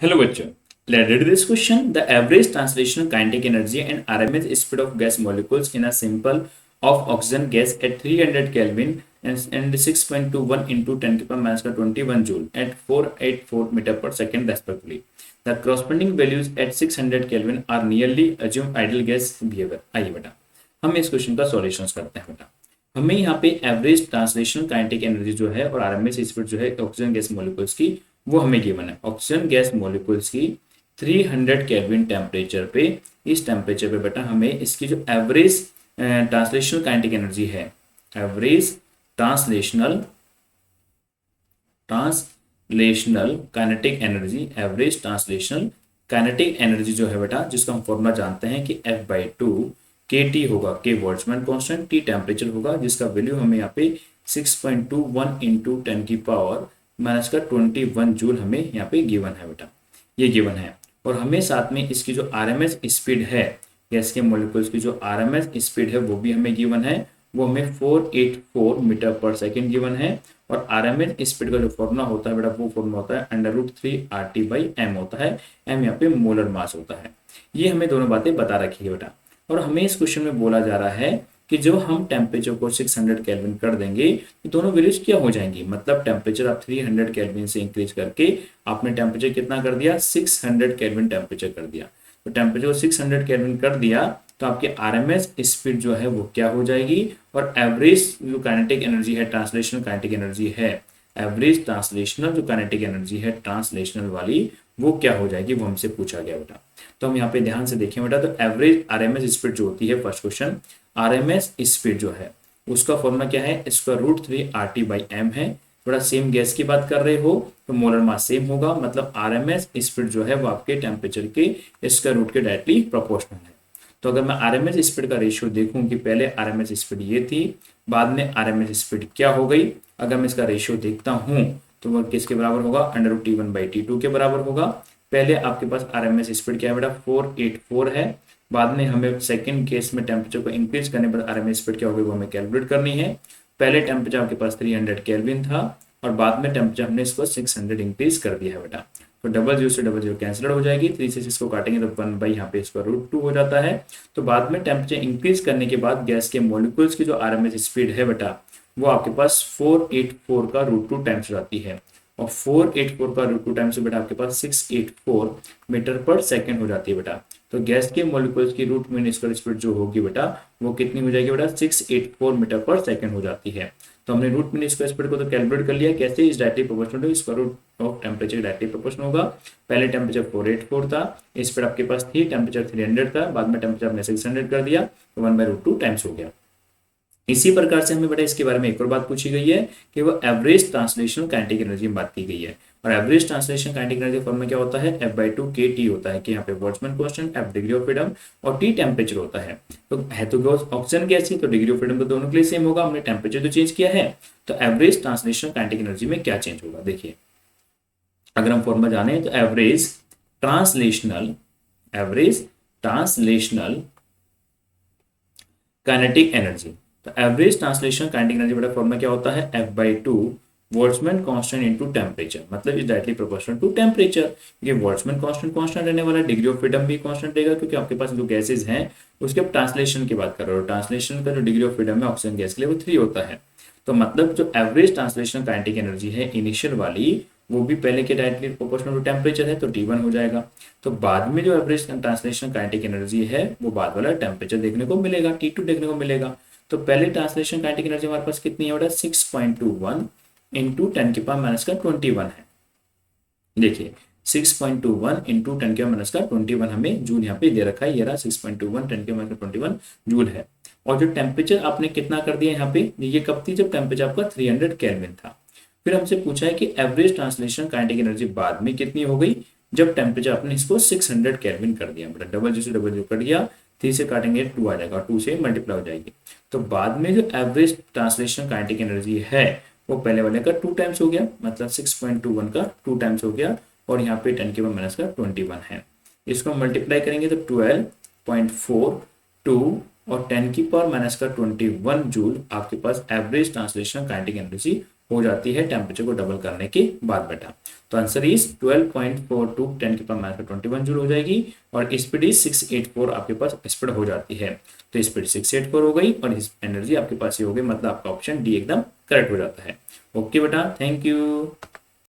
Hello बच्चों, let's read this question. The average translational kinetic energy and RMS speed of gas molecules in a sample of oxygen gas at 300 Kelvin and 6.21 into 10 to the power minus 21 joule at 484 meter per second respectively. The corresponding values at 600 Kelvin are nearly assumed ideal gas behavior. आइए बेटा, हम इस question का solution करते हैं बेटा। हमें यहाँ पे एवरेज ट्रांसलेशनल काइनेटिक एनर्जी जो है और आरएमएस स्पीड जो है ऑक्सीजन गैस मॉलिक्यूल्स की वो हमें गिवन है। ऑक्सीजन गैस मॉलिक्यूल्स की 300 केल्विन टेम्परेचर पे, इस टेम्परेचर पे बेटा हमें इसकी जो एवरेज ट्रांसलेशनल काइनेटिक एनर्जी है, average translational kinetic energy, average translational kinetic energy जो है बेटा, जिसका हम फॉर्मूला जानते हैं कि F/2 KT होगा, के बोल्ट्जमैन कांस्टेंट, T टेम्परेचर होगा, जिसका वैल्यू हमें यहाँ पे 6.21 इंटू 10 की पावर माइनस का 21 जूल हमें यहाँ पे गिवन है बेटा, ये गिवन है। और हमें साथ में इसकी जो आरएमएस स्पीड है, गैस के मॉलिक्यूल्स की जो आरएमएस स्पीड है वो भी हमें गिवन है, वो हमें 484 मीटर पर सेकेंड गिवन है। और आरएमएस स्पीड का जो फॉर्मूला होता है बेटा, वो फॉर्मूला होता है √3 RT/m होता है, m यहाँ पे मोलर मास होता है। ये हमें दोनों बातें बता रखी है बेटा। और हमें इस क्वेश्चन में बोला जा रहा है कि जब हम टेम्परेचर को 600 केल्विन कर देंगे तो दोनों वैल्यूज क्या हो जाएंगी, मतलब टेम्परेचर आप 300 केल्विन से इंक्रीज करके आपने टेम्परेचर कितना कर दिया, 600 केल्विन टेम्परेचर कर दिया। तो टेम्परेचर को 600 केल्विन कर दिया तो आपकी आरएमएस स्पीड जो है वो क्या हो जाएगी, और एवरेज जो काइनेटिक एनर्जी है, ट्रांसलेशनल काइनेटिक एनर्जी है, एवरेज ट्रांसलेशनल जो काइनेटिक एनर्जी है ट्रांसलेशनल वाली, वो क्या हो जाएगी, वो हमसे पूछा गया बेटा। तो हम यहाँ पे ध्यान से देखें बेटा, तो एवरेज आरएमएस स्पीड जो होती है, फर्स्ट क्वेश्चन, आरएमएस स्पीड जो है उसका फॉर्मूला क्या है, इसका √3 RT/m है। थोड़ा सेम गैस की बात कर रहे हो तो मोलर मास सेम होगा, मतलब आरएमएस स्पीड जो है वो आपके टेम्परेचर के इसका रूट के डायरेक्टली प्रोपोर्शनल है। तो अगर मैं आरएमएस स्पीड का रेशियो देखूं कि पहले आरएमएस स्पीड ये थी, बाद में आरएमएस स्पीड क्या हो गई, अगर मैं इसका रेशियो देखता हूं तो वो किसके बराबर होगा, √T1/T2 के बराबर होगा। पहले आपके पास आरएमएस स्पीड क्या है बेटा, 484 है। बाद में हमें सेकंड केस में टेम्परेचर को इंक्रीज करने पर आरएमएस स्पीड क्या होगी वो हमें कैलकुलेट करनी है। पहले टेम्परेचर आपके पास 300 केल्विन था और बाद में टेम्परेचर हमने इसको 600 इंक्रीज कर दिया है बेटा। तो डबल जीरो से डबल जीरो कैंसिल हो जाएगी, 3 से 6 को काटेंगे तो 1 यहाँ पे इसका √2 हो जाता है। तो बाद में टेम्परेचर इंक्रीज करने के बाद गैस के मॉलिक्यूल्स की जो आरएमएस स्पीड है बेटा, वो आपके पास 484 का √2 टाइम्स हो जाती है। और 484 का √2 टाइम्स बेटा आपके पास 684 मीटर पर सेकेंड हो जाती है बेटा। तो गैस के मॉलिक्यूल्स की रूट मीन स्क्वायर स्पीड जो होगी बेटा, वो कितनी हो जाएगी बेटा, 684 मीटर पर सेकेंड हो जाती है। तो हमने रूट मीन स्क्वायर स्पीड को तो कैलकुलेट कर लिया, कैसे, इस directly proportional to square root of temperature directly proportional होगा। पहले टेम्परेचर 484 था, स्पीड आपके पास थी, टेम्परेचर 300 था, बाद में टेम्परेचर आपने 600 कर दिया, तो 1/√2 टाइम्स हो गया। इसी प्रकार से हमें बेटा इसके बारे में एक और बात पूछी गई है कि वो एवरेज ट्रांसलेशनल काइनेटिक एनर्जी में बात की गई है। और average translation kinetic energy form में क्या होता है, F/2 KT होता है, कि यहाँ पे Boltzmann constant, F degree of freedom और T टेम्परेचर होता है। तो है तो ऑक्सीजन गैस ही, तो डिग्री ऑफ फ्रीडम तो दोनों के लिए सेम होगा, हमने टेम्परेचर तो चेंज किया है। तो एवरेज ट्रांसलेशनल काइनेटिक एनर्जी में क्या चेंज होगा, देखिए अगर हम फॉर्मूला जाने तो एवरेज ट्रांसलेशनल काइनेटिक एनर्जी, तो एवरेज ट्रांसलेशन काइनेटिक एनर्जी बेटा फॉर्मूला क्या होता है, F/2 Boltzmann constant into temperature, मतलब is directly proportional to temperature. ये बोल्ट्जमैन कांस्टेंट रहने वाला है, डिग्री ऑफ फ्रीडम भी कांस्टेंट रहेगा, क्योंकि आपके पास जो गैसेज हैं उसके आप ट्रांसलेशन की बात कर रहे हो, ट्रांसलेशन का जो डिग्री ऑफ फ्रीडम है ऑक्सीजन गैस के लिए वो 3 होता है। तो मतलब जो एवरेज ट्रांसलेशन काइनेटिक एनर्जी है इनिशियल वाली, वो भी पहले के डायरेक्टली प्रोपोर्शनल टू टेम्परेचर है, तो T1 हो जाएगा। तो बाद में जो एवरेज ट्रांसलेशन काइनेटिक एनर्जी है वो बाद वाला टेम्परेचर देखने को मिलेगा, T2 देखने को मिलेगा। तो पहले ट्रांसलेशन काइनेटिक एनर्जी हमारे पास कितनी है बेटा, 6.21 इंटू 10 की पावर माइनस का 21 है। देखिए 6.21 इंटू 10 की पावर माइनस का 21 हमें जूल यहाँ पे दे रखा है, ये रहा 6.21 10 की पावर माइनस का 21 जूल है। और जो टेम्परेचर आपने कितना कर दिया यहाँ पे, ये कब थी, जब टेम्परेचर आपका 300 केल्विन था। फिर हमसे पूछा है कि एवरेज ट्रांसलेशन काइनेटिक एनर्जी बाद में कितनी हो गई, जब टेम्परेचर आपने इसको 600 केल्विन कर दिया बेटा, डबल जीरो से डबल जीरो कर दिया, 3 से काटेंगे 2 आ जाएगा, 2 से मल्टीप्लाई हो जाएगी। तो बाद में जो एवरेज ट्रांसलेशन काइनेटिक एनर्जी है वो पहले वाले का 2 टाइम्स हो गया, मतलब 6.21 का 2 टाइम्स हो गया, और यहाँ पे 10 की पावर माइनस का 21 है। इसको मल्टीप्लाई करेंगे तो 12.42 और 10 की पावर माइनस का 21 जूल आपके पास एवरेज ट्रांसलेशन काइनेटिक एनर्जी हो जाती है टेम्परेचर को डबल करने के बाद बेटा। तो आंसर इज 12.42 10⁻21 जूल हो जाएगी और स्पीड इज 684 आपके पास स्पीड हो जाती है। तो स्पीड 684 हो गई और एनर्जी आपके पास ये हो गई, मतलब आपका ऑप्शन डी एकदम करेक्ट हो जाता है। ओके बेटा, थैंक यू।